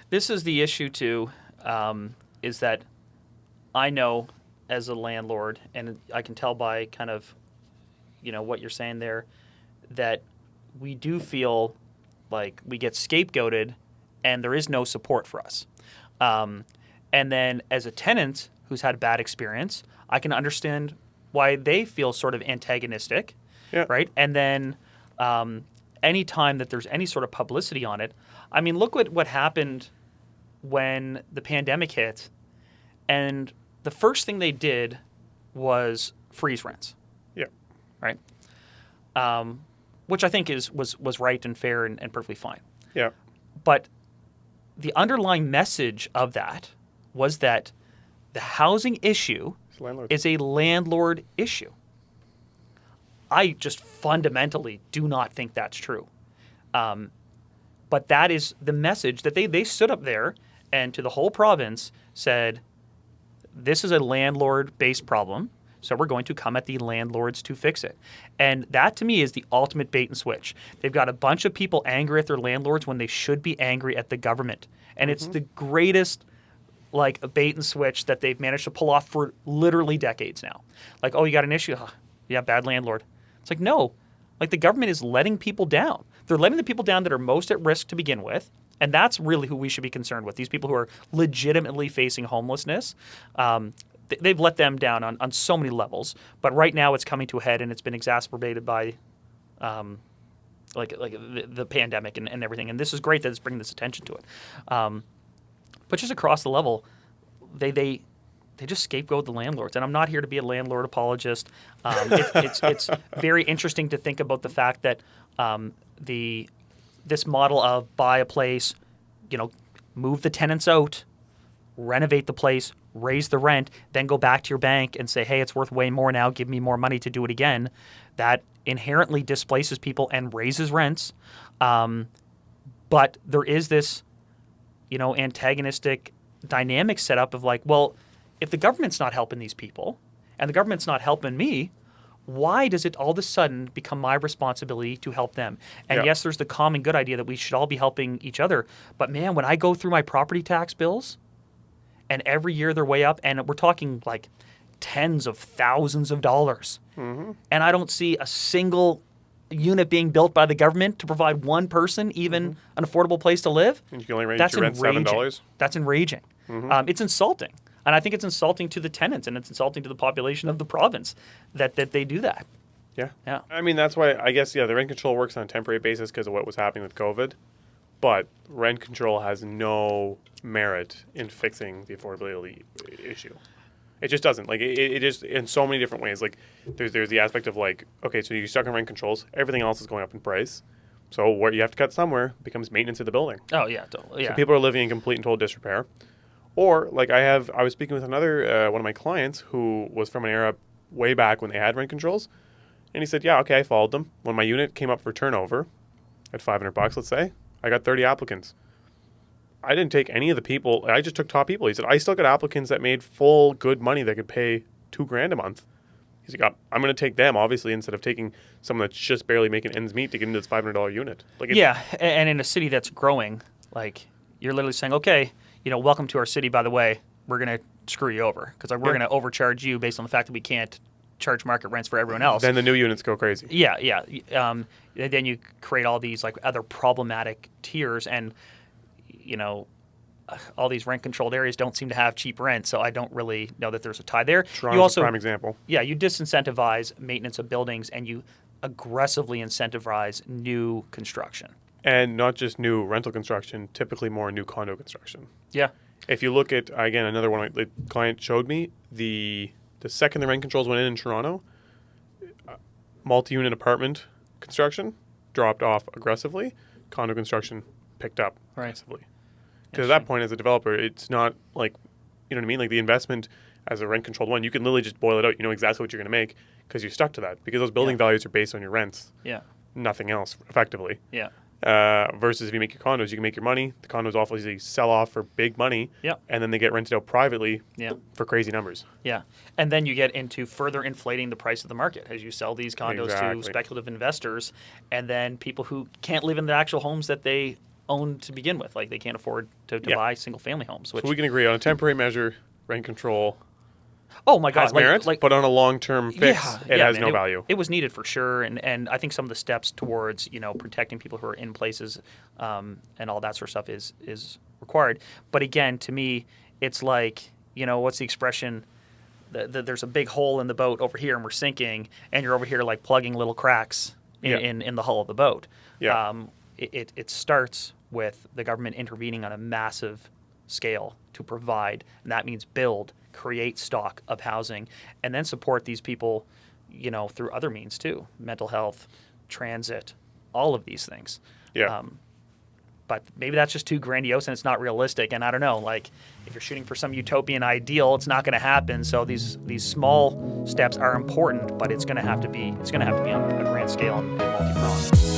This is the issue too, is that I know as a landlord, and I can tell by kind of, what you're saying there, that we do feel like we get scapegoated and there is no support for us. And then as a tenant who's had a bad experience, I can understand why they feel sort of antagonistic, right? And then any time that there's any sort of publicity on it, I mean, look what happened when the pandemic hit, and the first thing they did was freeze rents. Yeah. Right? Which I think was right and fair and perfectly fine. Yeah. But the underlying message of that was that the housing issue is a landlord issue. I just fundamentally do not think that's true. But that is the message that they stood up there and to the whole province said, this is a landlord-based problem, so we're going to come at the landlords to fix it. And that, to me, is the ultimate bait and switch. They've got a bunch of people angry at their landlords when they should be angry at the government. And it's the greatest a bait and switch that they've managed to pull off for literally decades now. Like, oh, you got an issue? Yeah, bad landlord. It's like, no. Like, the government is letting people down. They're letting the people down that are most at risk to begin with. And that's really who we should be concerned with. These people who are legitimately facing homelessness. They've let them down on so many levels. But right now it's coming to a head, and it's been exacerbated by the pandemic and everything. And this is great that it's bringing this attention to it. But just across the level, they just scapegoat the landlords. And I'm not here to be a landlord apologist. It's very interesting to think about the fact that this model of buy a place, move the tenants out, renovate the place, raise the rent, then go back to your bank and say, hey, it's worth way more now, give me more money to do it again, that inherently displaces people and raises rents. But there is this, antagonistic dynamic set up of like, well, if the government's not helping these people and the government's not helping me, why does it all of a sudden become my responsibility to help them? And yes, there's the common good idea that we should all be helping each other. But man, when I go through my property tax bills and every year they're way up, and we're talking like tens of thousands of dollars, and I don't see a single unit being built by the government to provide one person even an affordable place to live, and you can only raise your rent $7. That's enraging. It's insulting. And I think it's insulting to the tenants, and it's insulting to the population of the province that they do that. Yeah. I mean, that's why I guess, the rent control works on a temporary basis because of what was happening with COVID. But rent control has no merit in fixing the affordability issue. It just doesn't. Like, it just, in so many different ways. Like, there's the aspect of like, okay, so you're stuck on rent controls. Everything else is going up in price. So what you have to cut somewhere becomes maintenance of the building. Oh, yeah, totally. Yeah. So people are living in complete and total disrepair. Or, like, I was speaking with another one of my clients who was from an era way back when they had rent controls. And he said, yeah, okay, I followed them. When my unit came up for turnover at $500, let's say, I got 30 applicants. I didn't take any of the people. I just took top people. He said, I still got applicants that made full good money that could pay $2,000 a month. He's like, I'm going to take them, obviously, instead of taking someone that's just barely making ends meet to get into this $500 unit. Like, yeah, and in a city that's growing, like, you're literally saying, okay, welcome to our city, by the way, we're going to screw you over because we're going to overcharge you based on the fact that we can't charge market rents for everyone else. Then the new units go crazy. Yeah. Then you create all these like other problematic tiers, and all these rent-controlled areas don't seem to have cheap rent, so I don't really know that there's a tie there. Toronto's a prime example. Yeah, you disincentivize maintenance of buildings, and you aggressively incentivize new construction. And not just new rental construction, typically more new condo construction. Yeah. If you look at, again, another one the client showed me, the second the rent controls went in Toronto, multi-unit apartment construction dropped off aggressively. Condo construction picked up aggressively. Because at that point, as a developer, it's not like, you know what I mean? Like the investment as a rent-controlled one, you can literally just boil it out. You know exactly what you're going to make because you're stuck to that. Because those building values are based on your rents. Yeah. Nothing else, effectively. Yeah. Versus if you make your condos, you can make your money. The condos obviously sell off for big money. Yeah. And then they get rented out privately for crazy numbers. Yeah. And then you get into further inflating the price of the market as you sell these condos to speculative investors. And then people who can't live in the actual homes that they own to begin with. Like they can't afford to buy single family homes. Which So we can agree on a temporary measure, rent control oh my God, has merit, but on a long-term fix, it has no value. It was needed for sure, and I think some of the steps towards protecting people who are in places and all that sort of stuff is required. But again, to me, it's like what's the expression? There's a big hole in the boat over here, and we're sinking, and you're over here like plugging little cracks in the hull of the boat. Yeah. It starts with the government intervening on a massive scale to provide, and that means build, create stock of housing, and then support these people, through other means too, mental health, transit, all of these things. Yeah. But maybe that's just too grandiose and it's not realistic. And I don't know, like if you're shooting for some utopian ideal, it's not going to happen. So these small steps are important, but it's going to have to be on a grand scale and multi-pronged.